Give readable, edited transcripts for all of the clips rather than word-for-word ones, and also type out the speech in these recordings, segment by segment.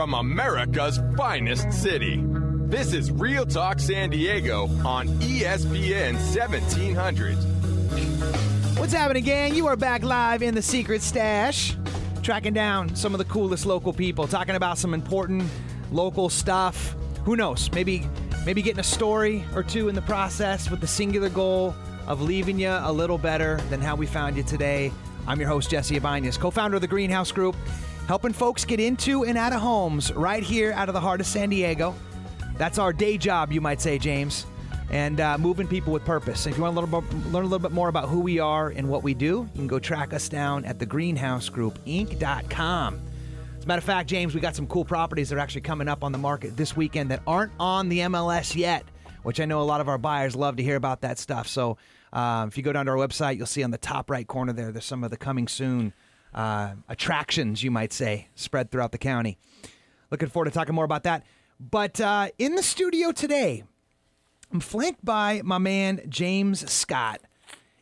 from America's finest city. This is Real Talk San Diego on ESPN 1700. What's happening, gang? You are back live in the Secret Stash, tracking down some of the coolest local people, talking about some important local stuff. Who knows? Maybe getting a story or two in the process with the singular goal of leaving you a little better than how we found you today. I'm your host, Jesse Ibanez, co-founder of the Greenhouse Group, helping folks get into and out of homes right here out of the heart of San Diego. That's our day job, you might say, James, and moving people with purpose. If you want to learn a little bit more about who we are and what we do, you can go track us down at thegreenhousegroupinc.com. As a matter of fact, James, we got some cool properties that are actually coming up on the market this weekend that aren't on the MLS yet, which I know a lot of our buyers love to hear about that stuff. So if you go down to our website, you'll see on the top right corner there's some of the coming soon attractions, you might say, spread throughout the county. Looking forward to talking more about that. But in the studio today, I'm flanked by my man, James Scott.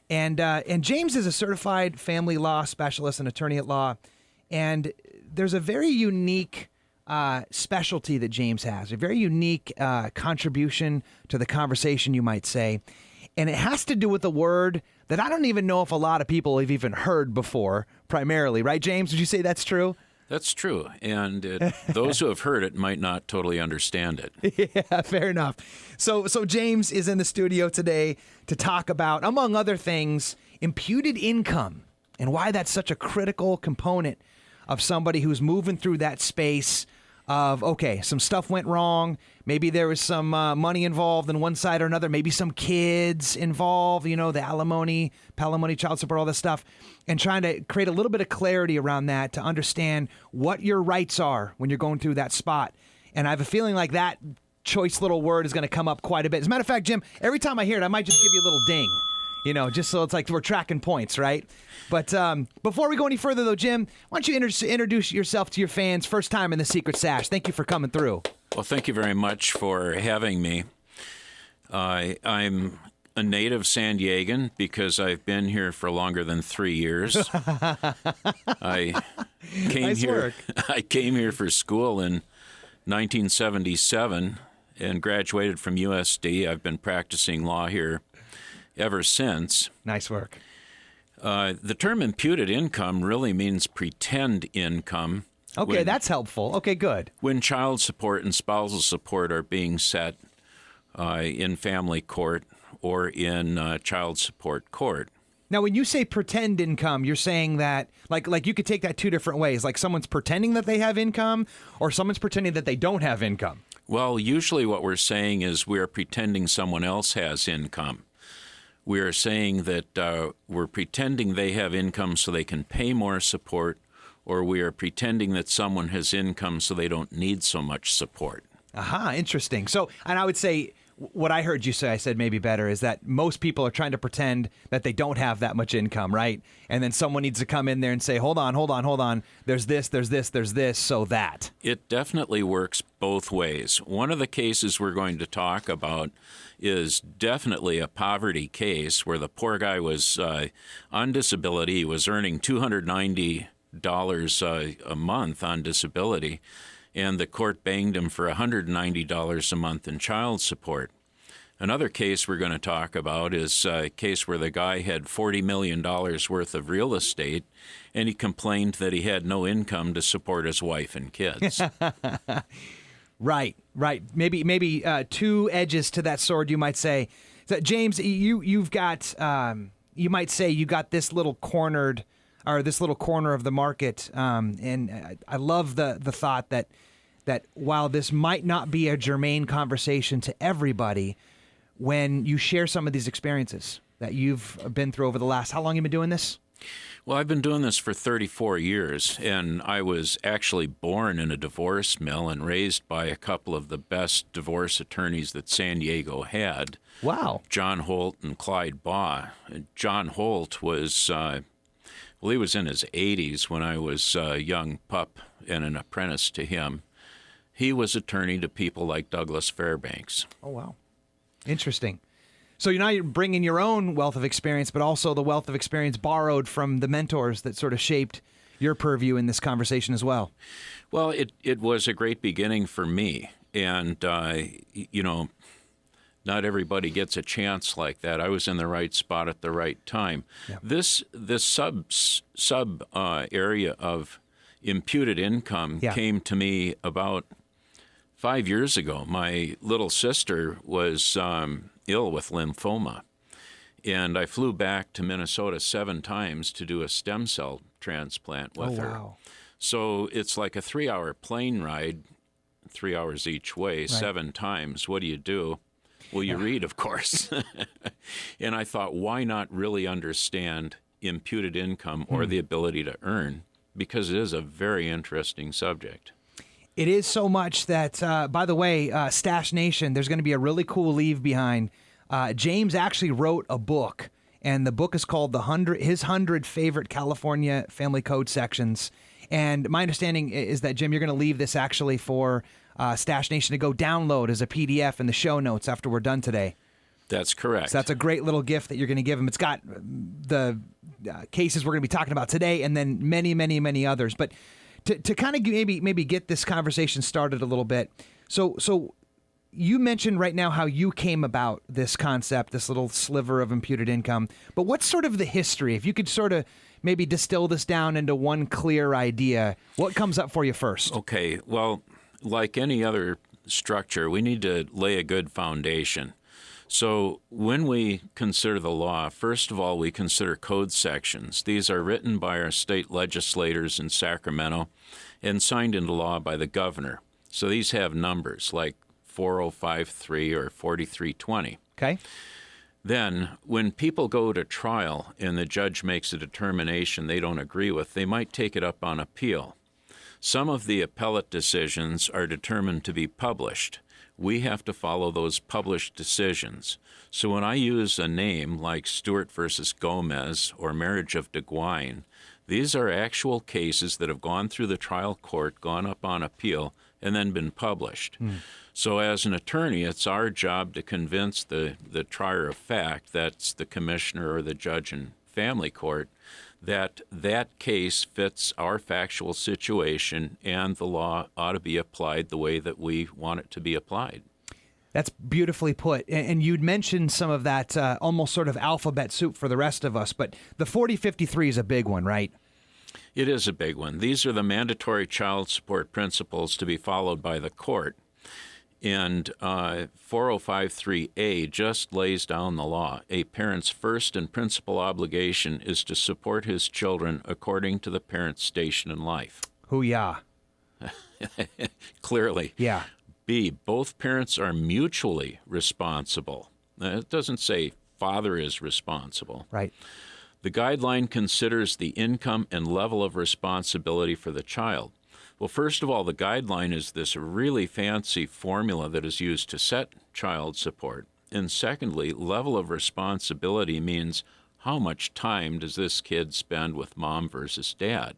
And James is a certified family law specialist and attorney at law. And there's a very unique specialty that James has, a very unique contribution to the conversation, you might say. And it has to do with a word that I don't even know if a lot of people have even heard before, primarily. Right, James? Would you say that's true? That's true. And those who have heard it might not totally understand it. Yeah, fair enough. So James is in the studio today to talk about, among other things, imputed income and why that's such a critical component of somebody who's moving through that space of, okay, some stuff went wrong. Maybe there was some money involved on one side or another. Maybe some kids involved, the alimony, palimony, child support, all this stuff. And trying to create a little bit of clarity around that to understand what your rights are when you're going through that spot. And I have a feeling like that choice little word is going to come up quite a bit. As a matter of fact, Jim, every time I hear it, I might just give you a little ding. Just so it's like we're tracking points, right? But before we go any further, though, Jim, why don't you introduce yourself to your fans, first time in the Secret Stash. Thank you for coming through. Well, thank you very much for having me. I'm a native San Diegan because I've been here for longer than 3 years. I came here for school in 1977 and graduated from USD. I've been practicing law here ever since. Nice work. The term imputed income really means pretend income. Okay, that's helpful. Okay, good. When child support and spousal support are being set in family court or in child support court. Now, when you say pretend income, you're saying that, like you could take that two different ways. Like someone's pretending that they have income or someone's pretending that they don't have income. Well, usually what we're saying is we're pretending someone else has income. We are saying that we're pretending they have income so they can pay more support, or we are pretending that someone has income so they don't need so much support. Aha, interesting. So, and I would say what I heard you say, I said maybe better, is that most people are trying to pretend that they don't have that much income, right? And then someone needs to come in there and say, hold on. There's this, so that. It definitely works both ways. One of the cases we're going to talk about is definitely a poverty case where the poor guy was on disability. He was earning $290 a month on disability, and the court banged him for $190 a month in child support. Another case we're going to talk about is a case where the guy had $40 million worth of real estate, and he complained that he had no income to support his wife and kids. Right. Maybe two edges to that sword, you might say. So, James, you've got, you might say you got this little corner of the market, and I love the thought that while this might not be a germane conversation to everybody, when you share some of these experiences that you've been through over the last, how long have you been doing this? Well, I've been doing this for 34 years, and I was actually born in a divorce mill and raised by a couple of the best divorce attorneys that San Diego had. Wow. John Holt and Clyde Baugh. John Holt was, he was in his 80s when I was a young pup and an apprentice to him. He was attorney to people like Douglas Fairbanks. Oh, wow. Interesting. So you're bringing your own wealth of experience, but also the wealth of experience borrowed from the mentors that sort of shaped your purview in this conversation as well. Well, it was a great beginning for me. And, not everybody gets a chance like that. I was in the right spot at the right time. Yeah. This sub area of imputed income came to me about 5 years ago. My little sister was ill with lymphoma, and I flew back to Minnesota 7 times to do a stem cell transplant with her. Wow. So it's like a 3-hour plane ride, 3 hours each way, right. 7 times. What do? Well, you read, of course. And I thought, why not really understand imputed income or the ability to earn? Because it is a very interesting subject. It is so much that, by the way, Stash Nation, there's going to be a really cool leave behind. James actually wrote a book, and the book is called His 100 Favorite California Family Code Sections. And my understanding is that, Jim, you're going to leave this actually for Stash Nation to go download as a PDF in the show notes after we're done today. That's correct. So that's a great little gift that you're going to give them. It's got the cases we're going to be talking about today and then many, many, many others. But to kind of maybe get this conversation started a little bit, so you mentioned right now how you came about this concept, this little sliver of imputed income. But what's sort of the history? If you could sort of maybe distill this down into one clear idea, what comes up for you first? Okay, well, like any other structure, we need to lay a good foundation. So when we consider the law, first of all, we consider code sections. These are written by our state legislators in Sacramento and signed into law by the governor. So these have numbers like 4053 or 4320. Okay. Then, when people go to trial and the judge makes a determination they don't agree with, they might take it up on appeal. Some of the appellate decisions are determined to be published. We have to follow those published decisions. So when I use a name like Stewart versus Gomez or Marriage of DeGuine, these are actual cases that have gone through the trial court, gone up on appeal, and then been published. So as an attorney, it's our job to convince the trier of fact, that's the commissioner or the judge in family court, that that case fits our factual situation and the law ought to be applied the way that we want it to be applied. That's beautifully put. And you'd mentioned some of that almost sort of alphabet soup for the rest of us, but the 4053 is a big one, right? It is a big one. These are the mandatory child support principles to be followed by the court. And 4053A just lays down the law. A parent's first and principal obligation is to support his children according to the parent's station in life. Hoo-yah. Clearly. Yeah. B, both parents are mutually responsible. It doesn't say father is responsible. Right. The guideline considers the income and level of responsibility for the child. Well, first of all, the guideline is this really fancy formula that is used to set child support. And secondly, level of responsibility means how much time does this kid spend with mom versus dad?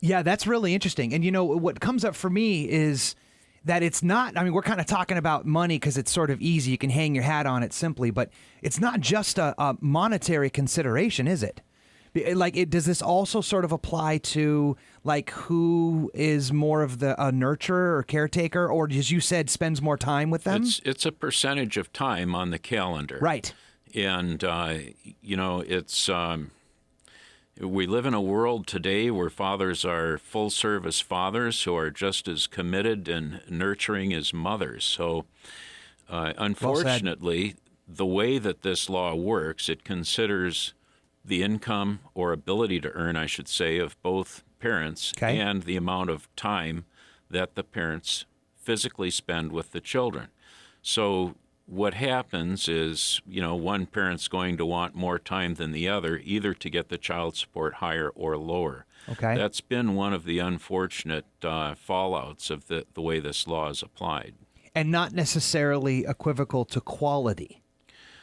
Yeah, that's really interesting. And, you know, what comes up for me is that it's not, I mean, we're kind of talking about money because it's sort of easy. You can hang your hat on it simply, but it's not just a monetary consideration, is it? Like, does this also sort of apply to, like, who is more of the nurturer or caretaker, or as you said, spends more time with them? It's a percentage of time on the calendar. Right. And, you know, it's we live in a world today where fathers are full-service fathers who are just as committed and nurturing as mothers. So, unfortunately, the way that this law works, it considers the income or ability to earn, I should say, of both parents and the amount of time that the parents physically spend with the children. So what happens is, you know, one parent's going to want more time than the other, either to get the child support higher or lower. Okay. That's been one of the unfortunate fallouts of the way this law is applied. And not necessarily equivocal to quality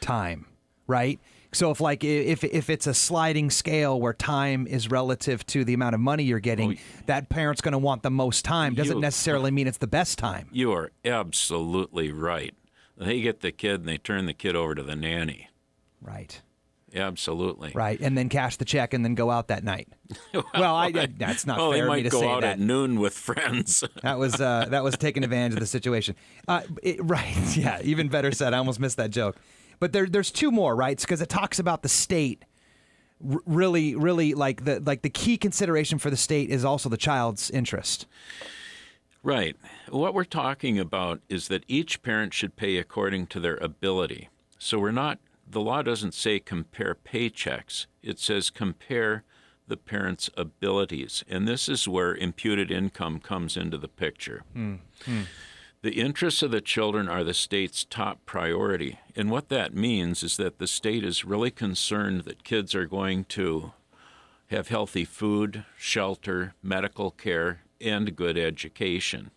time, right? So if it's a sliding scale where time is relative to the amount of money you're getting, that parent's going to want the most time. Doesn't necessarily mean it's the best time. You are absolutely right. They get the kid and they turn the kid over to the nanny. Right. Absolutely. Right, and then cash the check and then go out that night. That's not fair of me to say that. They might go out at noon with friends. That was taking advantage of the situation. Right, yeah, even better said. I almost missed that joke. But there's two more, right? Because it talks about the state. Really, like the key consideration for the state is also the child's interest. Right. What we're talking about is that each parent should pay according to their ability. So the law doesn't say compare paychecks. It says compare the parent's abilities. And this is where imputed income comes into the picture. The interests of the children are the state's top priority. And what that means is that the state is really concerned that kids are going to have healthy food, shelter, medical care, and good education.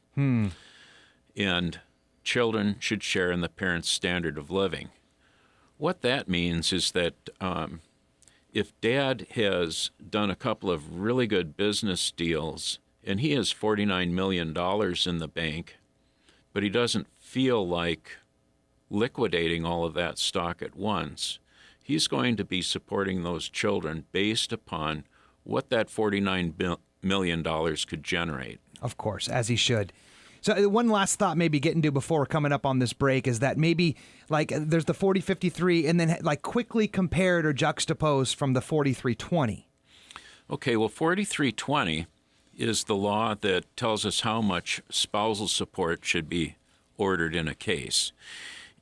And children should share in the parent's standard of living. What that means is that if dad has done a couple of really good business deals and he has $49 million in the bank, but he doesn't feel like liquidating all of that stock at once, he's going to be supporting those children based upon what that $49 million could generate. Of course, as he should. So one last thought maybe getting to before we're coming up on this break is that maybe like there's the 40-53 and then like quickly compared or juxtaposed from the 43-20. Okay, well, 43-20 is the law that tells us how much spousal support should be ordered in a case.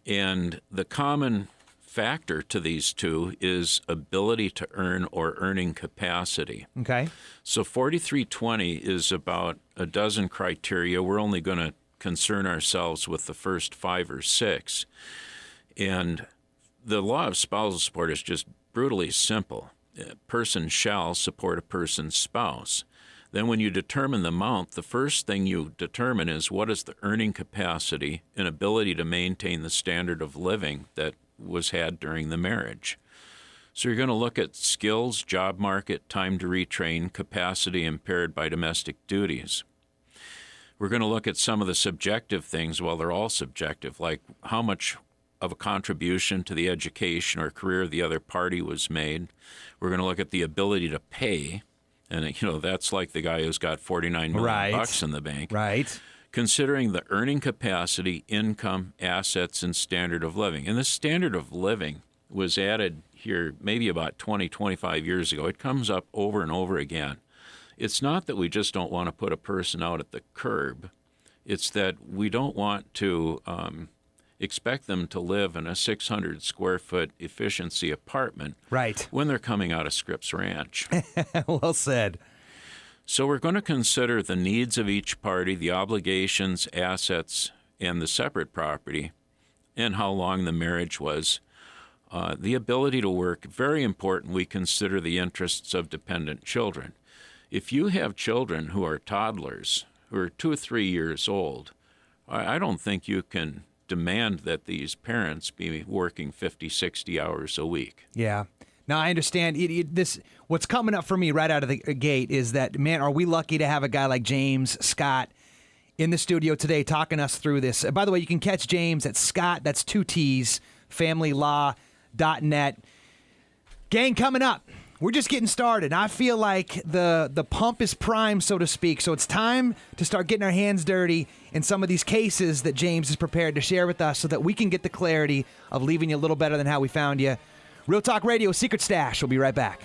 And the common factor to these two is ability to earn or earning capacity. Okay. So 43-20 is about a dozen criteria. We're only going to concern ourselves with the first 5 or 6. And the law of spousal support is just brutally simple. A person shall support a person's spouse. Then when you determine the amount, the first thing you determine is what is the earning capacity and ability to maintain the standard of living that was had during the marriage. So you're going to look at skills, job market, time to retrain, capacity impaired by domestic duties. We're going to look at some of the subjective things. Well, they're all subjective, like how much of a contribution to the education or career of the other party was made. We're going to look at the ability to pay, and that's like the guy who's got $49 million bucks in the bank. Right. Considering the earning capacity, income, assets, and standard of living. And the standard of living was added here maybe about 20, 25 years ago. It comes up over and over again. It's not that we just don't want to put a person out at the curb. It's that we don't want to expect them to live in a 600 square foot efficiency apartment when they're coming out of Scripps Ranch. Well said. So we're going to consider the needs of each party, the obligations, assets, and the separate property, and how long the marriage was. The ability to work, very important, we consider the interests of dependent children. If you have children who are toddlers, who are 2 or 3 years old, I don't think you can demand that these parents be working 50, 60 hours a week. Yeah. Now, I understand what's coming up for me right out of the gate is that, man, are we lucky to have a guy like James Scott in the studio today talking us through this. By the way, you can catch James at Scott, that's 2 T's, familylaw.net. Gang, coming up. We're just getting started. I feel like the pump is primed, so to speak. So it's time to start getting our hands dirty in some of these cases that James is prepared to share with us so that we can get the clarity of leaving you a little better than how we found you. Real Talk Radio, Secret Stash. We'll be right back.